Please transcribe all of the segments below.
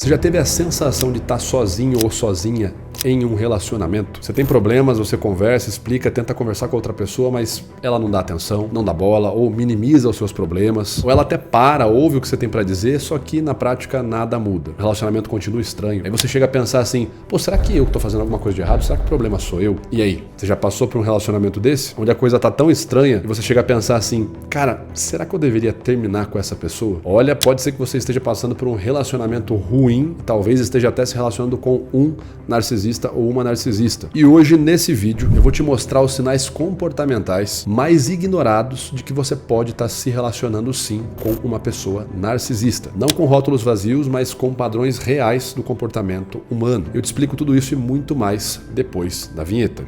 Você já teve a sensação de estar sozinho ou sozinha em um relacionamento? Você tem problemas, você conversa, explica, tenta conversar com outra pessoa, mas ela não dá atenção, não dá bola, ou minimiza os seus problemas, ou ela até ouve o que você tem pra dizer, só que na prática nada muda. O relacionamento continua estranho. Aí você chega a pensar assim, pô, será que eu tô fazendo alguma coisa de errado? Será que o problema sou eu? E aí? Você já passou por um relacionamento desse? Onde a coisa tá tão estranha e você chega a pensar assim, cara, será que eu deveria terminar com essa pessoa? Olha, pode ser que você esteja passando por um relacionamento ruim, talvez esteja até se relacionando com um narcisista ou uma narcisista. E hoje, nesse vídeo, eu vou te mostrar os sinais comportamentais mais ignorados de que você pode estar se relacionando sim com uma pessoa narcisista. Não com rótulos vazios, mas com padrões reais do comportamento humano. Eu te explico tudo isso e muito mais depois da vinheta.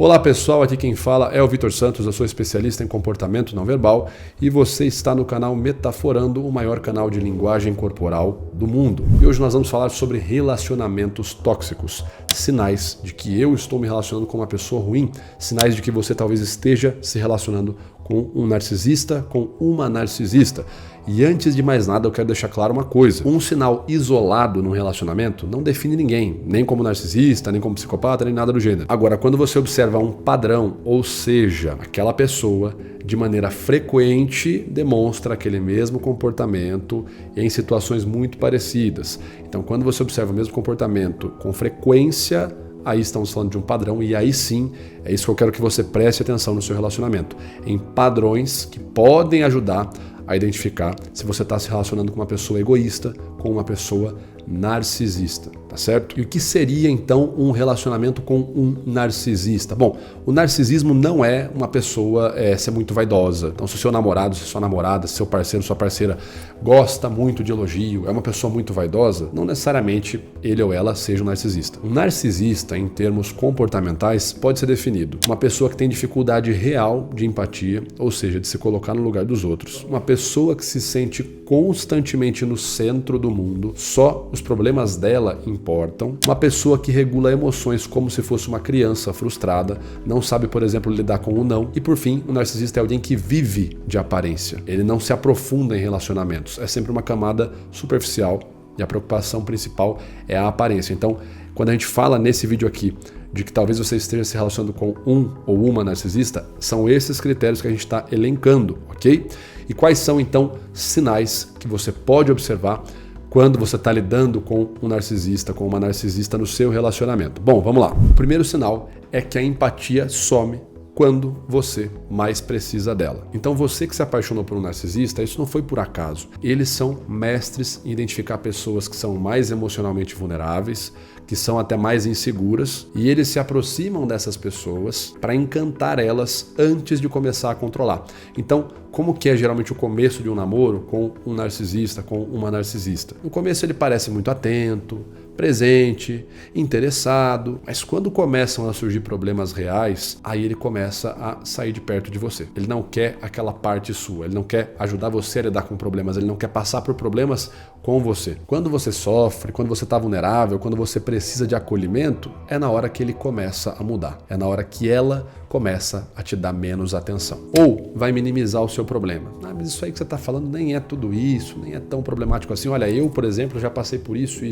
Olá pessoal, aqui quem fala é o Vitor Santos, eu sou especialista em comportamento não verbal e você está no canal Metaforando, o maior canal de linguagem corporal do mundo. E hoje nós vamos falar sobre relacionamentos tóxicos, sinais de que eu estou me relacionando com uma pessoa ruim, sinais de que você talvez esteja se relacionando com um narcisista, com uma narcisista. E antes de mais nada, eu quero deixar claro uma coisa. Um sinal isolado num relacionamento não define ninguém, nem como narcisista, nem como psicopata, nem nada do gênero. Agora, quando você observa um padrão, ou seja, aquela pessoa de maneira frequente demonstra aquele mesmo comportamento em situações muito parecidas. Então, quando você observa o mesmo comportamento com frequência, aí estamos falando de um padrão e aí sim, é isso que eu quero que você preste atenção no seu relacionamento. Em padrões que podem ajudar a identificar se você está se relacionando com uma pessoa egoísta, com uma pessoa narcisista, tá certo? E o que seria então um relacionamento com um narcisista? Bom, o narcisismo não é uma pessoa ser muito vaidosa. Então, se o seu namorado, se a sua namorada, se seu parceiro, sua parceira gosta muito de elogio, é uma pessoa muito vaidosa, não necessariamente ele ou ela seja um narcisista. Um narcisista, em termos comportamentais, pode ser definido uma pessoa que tem dificuldade real de empatia, ou seja, de se colocar no lugar dos outros. Uma pessoa que se sente constantemente no centro do mundo, só os problemas dela importam. Uma pessoa que regula emoções como se fosse uma criança frustrada, não sabe, por exemplo, lidar com o não. E por fim, o narcisista é alguém que vive de aparência. Ele não se aprofunda em relacionamentos. É sempre uma camada superficial e a preocupação principal é a aparência. Então, quando a gente fala nesse vídeo aqui de que talvez você esteja se relacionando com um ou uma narcisista, são esses critérios que a gente está elencando, ok? E quais são então sinais que você pode observar quando você está lidando com um narcisista, com uma narcisista no seu relacionamento? Bom, vamos lá. O primeiro sinal é que a empatia some quando você mais precisa dela. Então você que se apaixonou por um narcisista, isso não foi por acaso. Eles são mestres em identificar pessoas que são mais emocionalmente vulneráveis, que são até mais inseguras, e eles se aproximam dessas pessoas para encantar elas antes de começar a controlar. Então, como que é geralmente o começo de um namoro com um narcisista, com uma narcisista? No começo ele parece muito atento, presente, interessado, mas quando começam a surgir problemas reais, aí ele começa a sair de perto de você. Ele não quer aquela parte sua, ele não quer ajudar você a lidar com problemas, ele não quer passar por problemas com você. Quando você sofre, quando você está vulnerável, quando você precisa de acolhimento, é na hora que ele começa a mudar, é na hora que ela começa a te dar menos atenção. Ou vai minimizar o seu problema. Ah, mas isso aí que você está falando nem é tudo isso, nem é tão problemático assim. Olha, eu, por exemplo, já passei por isso.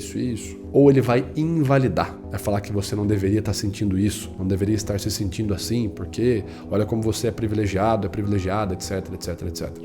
Ou ele vai invalidar, vai falar que você não deveria estar sentindo isso, não deveria estar se sentindo assim, porque olha como você é privilegiado, é privilegiada, etc.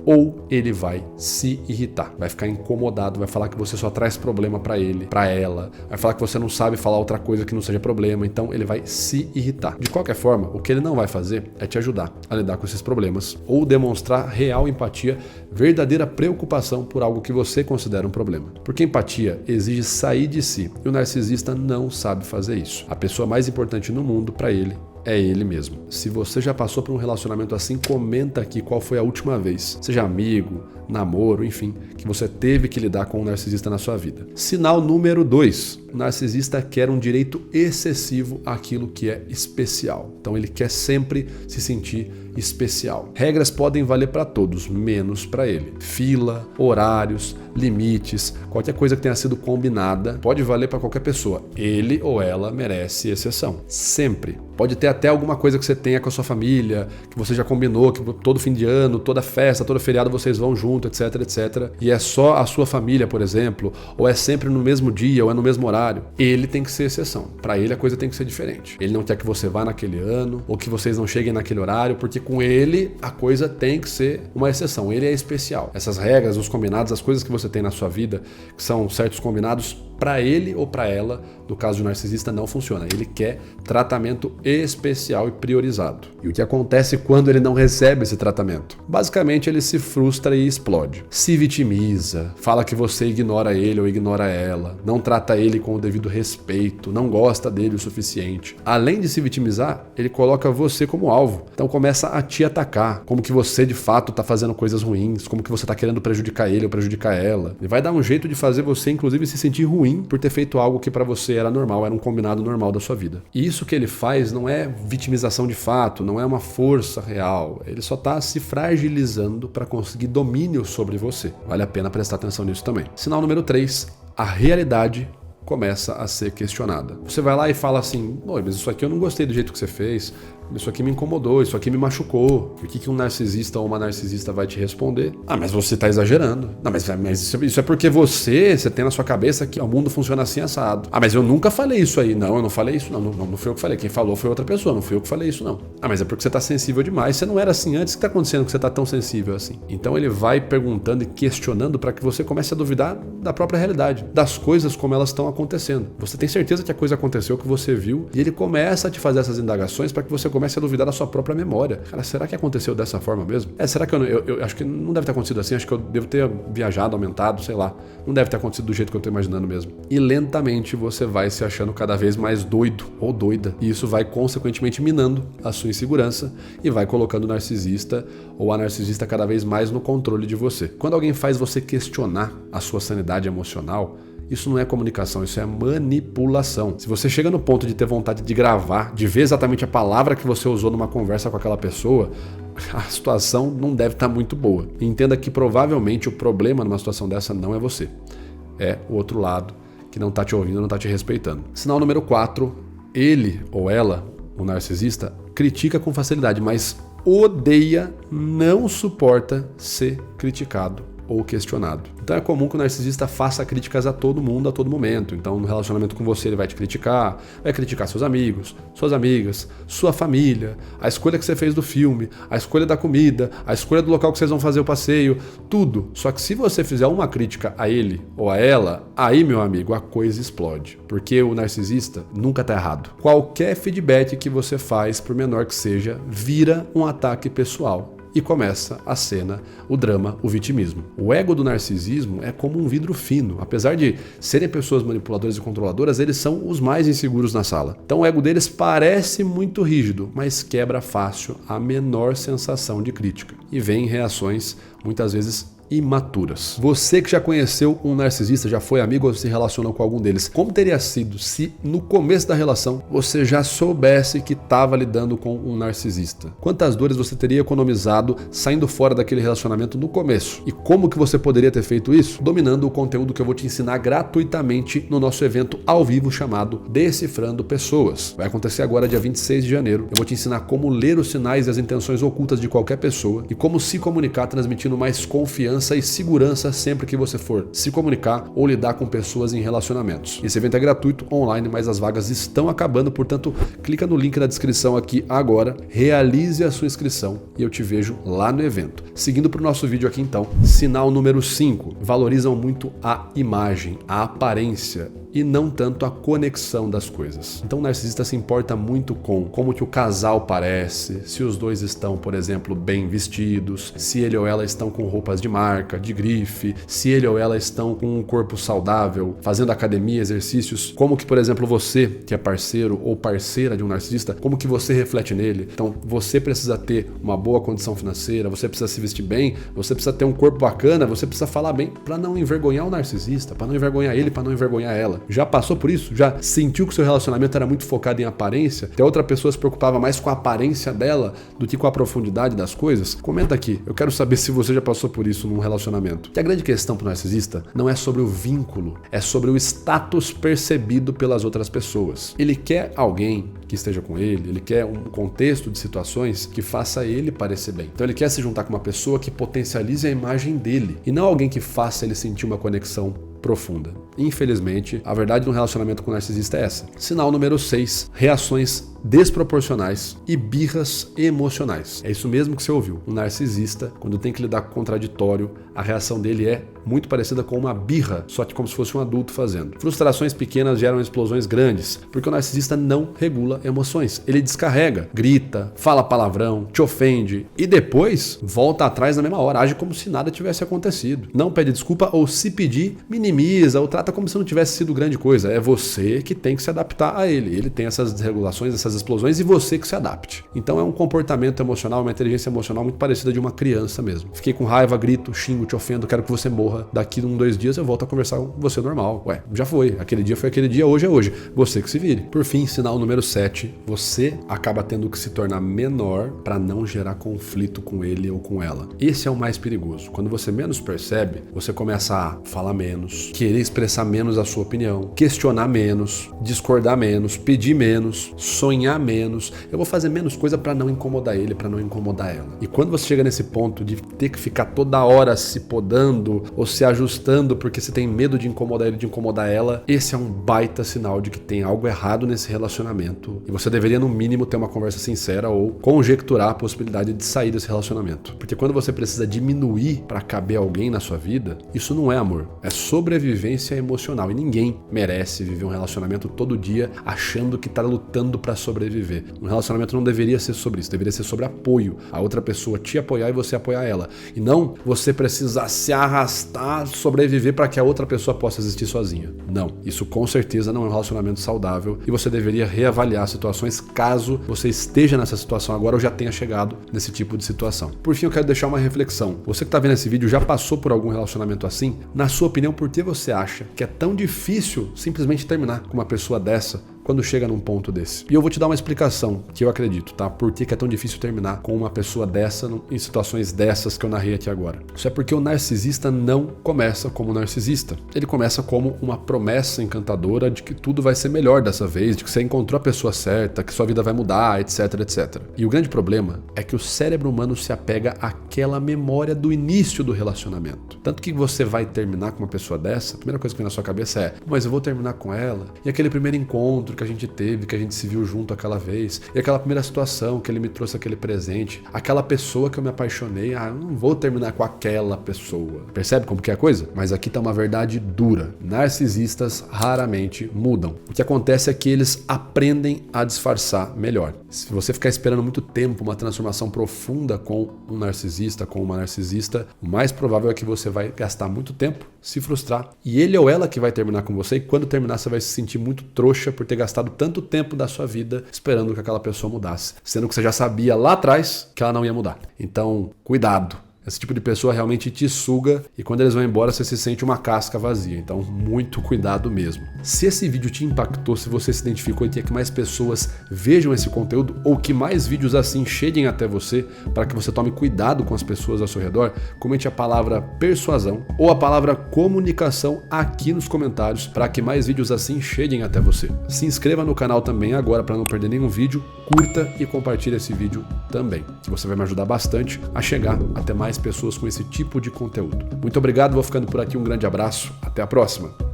Ou ele vai se irritar, vai ficar incomodado, vai falar que você só traz problema para ele, para ela, vai falar que você não sabe falar outra coisa que não seja problema, então ele vai se irritar. De qualquer forma, o que ele não vai fazer é te ajudar a lidar com esses problemas ou demonstrar real empatia, verdadeira preocupação por algo que você considera um problema. Porque empatia exige sair de si e o narcisista não sabe fazer isso. A pessoa mais importante no mundo para ele é ele mesmo. Se você já passou por um relacionamento assim, comenta aqui qual foi a última vez, seja amigo, namoro, enfim, que você teve que lidar com um narcisista na sua vida. Sinal número 2. O narcisista quer um direito excessivo àquilo que é especial. Então ele quer sempre se sentir especial. Regras podem valer para todos, menos para ele. Fila, horários, limites, qualquer coisa que tenha sido combinada pode valer para qualquer pessoa. Ele ou ela merece exceção. Sempre. Pode ter até alguma coisa que você tenha com a sua família, que você já combinou, que todo fim de ano, toda festa, todo feriado vocês vão junto, etc, etc. E é só a sua família, por exemplo, ou é sempre no mesmo dia, ou é no mesmo horário. Ele tem que ser exceção. Para ele a coisa tem que ser diferente. Ele não quer que você vá naquele ano, ou que vocês não cheguem naquele horário, porque com ele a coisa tem que ser uma exceção. Ele é especial. Essas regras, os combinados, as coisas que você tem na sua vida, que são certos combinados, para ele ou para ela, no caso de um narcisista, não funciona. Ele quer tratamento especial e priorizado. E o que acontece quando ele não recebe esse tratamento? Basicamente, ele se frustra e explode. Se vitimiza, fala que você ignora ele ou ignora ela, não trata ele com o devido respeito, não gosta dele o suficiente. Além de se vitimizar, ele coloca você como alvo. Então começa a te atacar, como que você de fato está fazendo coisas ruins, como que você está querendo prejudicar ele ou prejudicar ela. Ele vai dar um jeito de fazer você, inclusive, se sentir ruim por ter feito algo que para você era normal, era um combinado normal da sua vida. E isso que ele faz não é vitimização de fato, não é uma força real. Ele só está se fragilizando para conseguir domínio sobre você. Vale a pena prestar atenção nisso também. Sinal número 3, a realidade começa a ser questionada. Você vai lá e fala assim: "Oi, mas isso aqui eu não gostei do jeito que você fez. Isso aqui me incomodou, isso aqui me machucou." O que um narcisista ou uma narcisista vai te responder? "Ah, mas você tá exagerando." "Não, mas isso é porque você tem na sua cabeça que o mundo funciona assim assado." "Ah, mas eu nunca falei isso aí." "Não, eu não falei isso não. Não foi eu que falei. Quem falou foi outra pessoa, não fui eu que falei isso não." "Ah, mas é porque você tá sensível demais. Você não era assim antes. O que tá acontecendo que você tá tão sensível assim?" Então ele vai perguntando e questionando para que você comece a duvidar da própria realidade, das coisas como elas estão acontecendo. Você tem certeza que a coisa aconteceu, que você viu, e ele começa a te fazer essas indagações para que você comece a duvidar da sua própria memória. Cara, será que aconteceu dessa forma mesmo? Será que eu acho que não deve ter acontecido assim? Acho que eu devo ter viajado, aumentado, sei lá. Não deve ter acontecido do jeito que eu tô imaginando mesmo. E lentamente você vai se achando cada vez mais doido ou doida. E isso vai consequentemente minando a sua insegurança e vai colocando o narcisista ou a narcisista cada vez mais no controle de você. Quando alguém faz você questionar a sua sanidade emocional, isso não é comunicação, isso é manipulação. Se você chega no ponto de ter vontade de gravar, de ver exatamente a palavra que você usou numa conversa com aquela pessoa, a situação não deve estar muito boa. E entenda que provavelmente o problema numa situação dessa não é você. É o outro lado que não está te ouvindo, não está te respeitando. Sinal número 4, ele ou ela, o narcisista, critica com facilidade, mas odeia, não suporta ser criticado ou questionado. Então é comum que o narcisista faça críticas a todo mundo, a todo momento. Então no relacionamento com você ele vai te criticar, vai criticar seus amigos, suas amigas, sua família, a escolha que você fez do filme, a escolha da comida, a escolha do local que vocês vão fazer o passeio, tudo. Só que se você fizer uma crítica a ele ou a ela, aí, meu amigo, a coisa explode. Porque o narcisista nunca tá errado. Qualquer feedback que você faz, por menor que seja, vira um ataque pessoal. E começa a cena, o drama, o vitimismo. O ego do narcisismo é como um vidro fino. Apesar de serem pessoas manipuladoras e controladoras, eles são os mais inseguros na sala. Então o ego deles parece muito rígido, mas quebra fácil a menor sensação de crítica. E vem reações, muitas vezes, imaturas. Você que já conheceu um narcisista, já foi amigo ou se relacionou com algum deles, como teria sido se no começo da relação você já soubesse que estava lidando com um narcisista? Quantas dores você teria economizado saindo fora daquele relacionamento no começo? E como que você poderia ter feito isso? Dominando o conteúdo que eu vou te ensinar gratuitamente no nosso evento ao vivo chamado Decifrando Pessoas. Vai acontecer agora dia 26 de janeiro. Eu vou te ensinar como ler os sinais e as intenções ocultas de qualquer pessoa e como se comunicar transmitindo mais confiança e segurança sempre que você for se comunicar ou lidar com pessoas em relacionamentos. Esse evento é gratuito, online, mas as vagas estão acabando, portanto, clica no link na descrição aqui agora, realize a sua inscrição e eu te vejo lá no evento. Seguindo para o nosso vídeo aqui então, sinal número 5, valorizam muito a imagem, a aparência e não tanto a conexão das coisas. Então o narcisista se importa muito com como que o casal parece, se os dois estão, por exemplo, bem vestidos, se ele ou ela estão com roupas de marca, de grife, se ele ou ela estão com um corpo saudável, fazendo academia, exercícios, como que, por exemplo, você, que é parceiro ou parceira de um narcisista, como que você reflete nele. Então você precisa ter uma boa condição financeira, você precisa se vestir bem, você precisa ter um corpo bacana, você precisa falar bem para não envergonhar o narcisista, para não envergonhar ele, para não envergonhar ela. Já passou por isso? Já sentiu que o seu relacionamento era muito focado em aparência? Que a outra pessoa se preocupava mais com a aparência dela do que com a profundidade das coisas? Comenta aqui, eu quero saber se você já passou por isso num relacionamento. Que a grande questão para o narcisista não é sobre o vínculo, é sobre o status percebido pelas outras pessoas. Ele quer alguém que esteja com ele quer um contexto de situações que faça ele parecer bem. Então ele quer se juntar com uma pessoa que potencialize a imagem dele e não alguém que faça ele sentir uma conexão profunda. Infelizmente, a verdade no relacionamento com o narcisista é essa. Sinal número 6, reações desproporcionais e birras emocionais. É isso mesmo que você ouviu. Um narcisista, quando tem que lidar com o contraditório, a reação dele é muito parecida com uma birra, só que como se fosse um adulto fazendo. Frustrações pequenas geram explosões grandes, porque o narcisista não regula emoções. Ele descarrega, grita, fala palavrão, te ofende e depois volta atrás na mesma hora, age como se nada tivesse acontecido. Não pede desculpa ou se pedir, minimiza ou trata como se não tivesse sido grande coisa. É você que tem que se adaptar a ele. Ele tem essas desregulações, essas explosões e você que se adapte. Então é um comportamento emocional, uma inteligência emocional muito parecida de uma criança mesmo. Fiquei com raiva, grito, xingo, te ofendo, quero que você morra. Daqui 2 dias eu volto a conversar com você normal. Ué, já foi. Aquele dia foi aquele dia, hoje é hoje. Você que se vire. Por fim, sinal número 7, você acaba tendo que se tornar menor para não gerar conflito com ele ou com ela. Esse é o mais perigoso. Quando você menos percebe, você começa a falar menos, querer expressar menos a sua opinião, questionar menos, discordar menos, pedir menos, sonhar menos. Eu vou fazer menos coisa para não incomodar ele, para não incomodar ela. E quando você chega nesse ponto de ter que ficar toda hora se podando ou se ajustando porque você tem medo de incomodar ele, de incomodar ela, esse é um baita sinal de que tem algo errado nesse relacionamento e você deveria no mínimo ter uma conversa sincera ou conjecturar a possibilidade de sair desse relacionamento. Porque quando você precisa diminuir para caber alguém na sua vida, isso não é amor, é sobrevivência emocional e ninguém merece viver um relacionamento todo dia achando que tá lutando para sobreviver. Um relacionamento não deveria ser sobre isso, deveria ser sobre apoio, a outra pessoa te apoiar e você apoiar ela. E não você precisar se arrastar, sobreviver para que a outra pessoa possa existir sozinha. Não, isso com certeza não é um relacionamento saudável e você deveria reavaliar situações caso você esteja nessa situação agora ou já tenha chegado nesse tipo de situação. Por fim, eu quero deixar uma reflexão. Você que está vendo esse vídeo já passou por algum relacionamento assim? Na sua opinião, por que você acha que é tão difícil simplesmente terminar com uma pessoa dessa quando chega num ponto desse? E eu vou te dar uma explicação que eu acredito, tá? Por que é tão difícil terminar com uma pessoa dessa em situações dessas que eu narrei aqui agora. Isso é porque o narcisista não começa como narcisista. Ele começa como uma promessa encantadora de que tudo vai ser melhor dessa vez, de que você encontrou a pessoa certa, que sua vida vai mudar, etc, etc. E o grande problema é que o cérebro humano se apega àquela memória do início do relacionamento. Tanto que você vai terminar com uma pessoa dessa, a primeira coisa que vem na sua cabeça é: mas eu vou terminar com ela, e aquele primeiro encontro que a gente teve, que a gente se viu junto aquela vez, e aquela primeira situação que ele me trouxe aquele presente, aquela pessoa que eu me apaixonei, eu não vou terminar com aquela pessoa. Percebe como que é a coisa? Mas aqui tá uma verdade dura. Narcisistas raramente mudam. O que acontece é que eles aprendem a disfarçar melhor. Se você ficar esperando muito tempo uma transformação profunda com um narcisista, com uma narcisista, o mais provável é que você vai gastar muito tempo, se frustrar, e ele ou ela que vai terminar com você, e quando terminar você vai se sentir muito trouxa por ter gastado tanto tempo da sua vida esperando que aquela pessoa mudasse, sendo que você já sabia lá atrás que ela não ia mudar. Então, cuidado. Esse tipo de pessoa realmente te suga e quando eles vão embora você se sente uma casca vazia. Então, muito cuidado mesmo. Se esse vídeo te impactou, se você se identificou e quer que mais pessoas vejam esse conteúdo ou que mais vídeos assim cheguem até você para que você tome cuidado com as pessoas ao seu redor, comente a palavra persuasão ou a palavra comunicação aqui nos comentários para que mais vídeos assim cheguem até você. Se inscreva no canal também agora para não perder nenhum vídeo, curta e compartilhe esse vídeo também, que você vai me ajudar bastante a chegar até mais pessoas com esse tipo de conteúdo. Muito obrigado, vou ficando por aqui, um grande abraço, até a próxima!